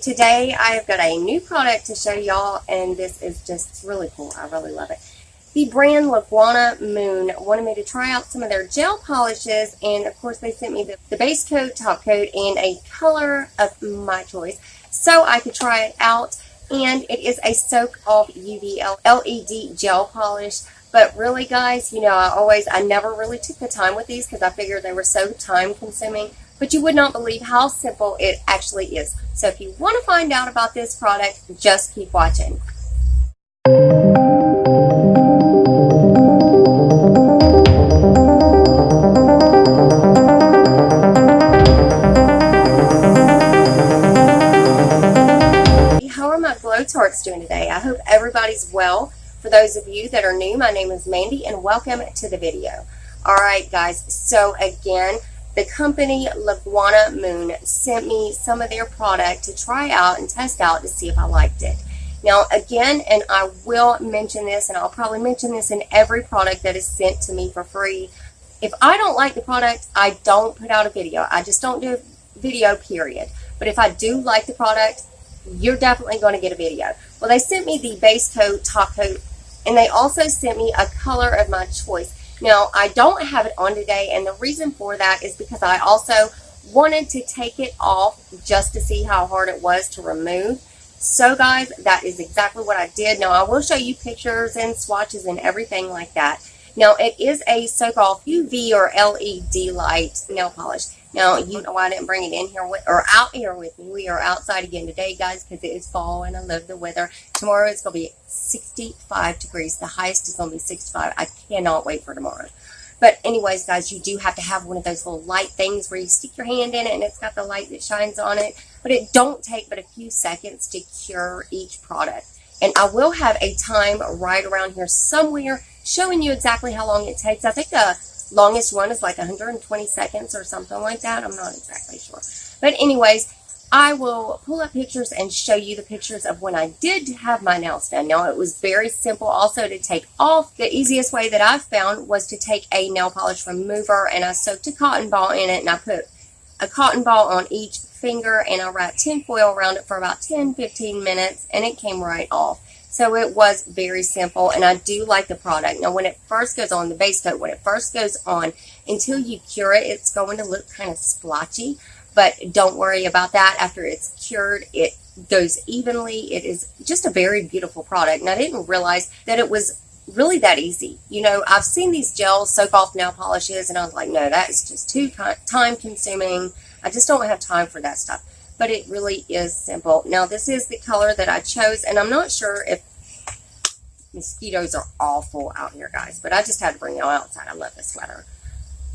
today I have got a new product to show y'all, and this is just really cool. I really love it. The brand Laguna Moon wanted me to try out some of their gel polishes, and of course they sent me the base coat, top coat, and a color of my choice so I could try it out. And it is a soak off UV LED gel polish. But really, guys, you know, I never really took the time with these because I figured they were so time consuming. But you would not believe how simple it actually is. So if you want to find out about this product, just keep watching. How are my Glow Tarts doing today? I hope everybody's well. For those of you that are new, my name is Mandy and welcome to the video. Alright guys, so again, the company Laguna Moon sent me some of their product to try out and test out to see if I liked it. Now again, and I will mention this, and I'll probably mention this in every product that is sent to me for free. If I don't like the product, I don't put out a video. I just don't do a video, period. But if I do like the product, you're definitely going to get a video. Well, they sent me the base coat, top coat, and they also sent me a color of my choice. Now, I don't have it on today, and the reason for that is because I also wanted to take it off just to see how hard it was to remove. So, guys, that is exactly what I did. Now, I will show you pictures and swatches and everything like that. Now, it is a soak-off UV or LED light nail polish. Now, you know why I didn't bring it in here out here with me. We are outside again today, guys, because it is fall and I love the weather. Tomorrow it's going to be 65 degrees. The highest is going to be 65. I cannot wait for tomorrow. But anyways, guys, you do have to have one of those little light things where you stick your hand in it and it's got the light that shines on it. But it don't take but a few seconds to cure each product. And I will have a time right around here somewhere showing you exactly how long it takes. I think the longest one is like 120 seconds or something like that. I'm not exactly sure. But anyways, I will pull up pictures and show you the pictures of when I did have my nails done. Now, it was very simple also to take off. The easiest way that I found was to take a nail polish remover, and I soaked a cotton ball in it, and I put a cotton ball on each finger, and I wrapped tin foil around it for about 10-15 minutes, and it came right off. So it was very simple, and I do like the product. Now, when it first goes on, the base coat, when it first goes on, until you cure it, it's going to look kind of splotchy. But don't worry about that. After it's cured, it goes evenly. It is just a very beautiful product. And I didn't realize that it was really that easy. You know, I've seen these gels soak off nail polishes, and I was like, no, that is just too time consuming. I just don't have time for that stuff. But it really is simple. Now, this is the color that I chose, and I'm not sure if mosquitoes are awful out here, guys, but I just had to bring y'all outside. I love this sweater.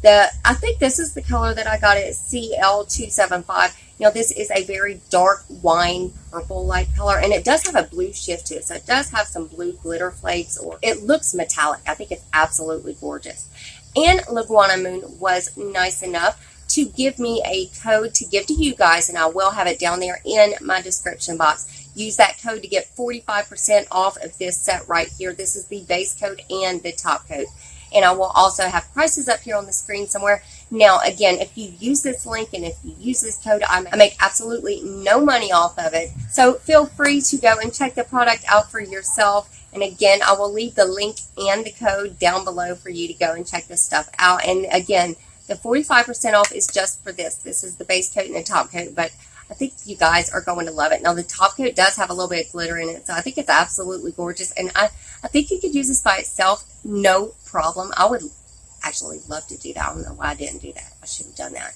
I think this is the color that I got. It CL275. Now, this is a very dark wine purple-like color, and it does have a blue shift to it, so it does have some blue glitter flakes, or it looks metallic. I think it's absolutely gorgeous. And Laguna Moon was nice enough to give me a code to give to you guys, and I will have it down there in my description box. Use that code to get 45% off of this set right here. This is the base coat and the top coat. And I will also have prices up here on the screen somewhere. Now, again, if you use this link and if you use this code, I make absolutely no money off of it. So feel free to go and check the product out for yourself. And again, I will leave the link and the code down below for you to go and check this stuff out. And again, the 45% off is just for this. This is the base coat and the top coat, but I think you guys are going to love it. Now, the top coat does have a little bit of glitter in it, so I think it's absolutely gorgeous. And I think you could use this by itself, no problem. I would actually love to do that. I don't know why I didn't do that. I should have done that.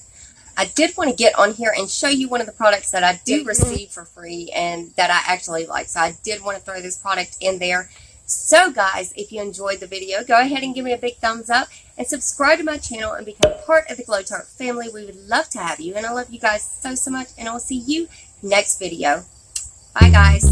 I did want to get on here and show you one of the products that I do receive for free and that I actually like. So I did want to throw this product in there. So guys, if you enjoyed the video, go ahead and give me a big thumbs up and subscribe to my channel and become part of the Glow Tart family. We would love to have you, and I love you guys so much, and I'll see you next video. Bye guys.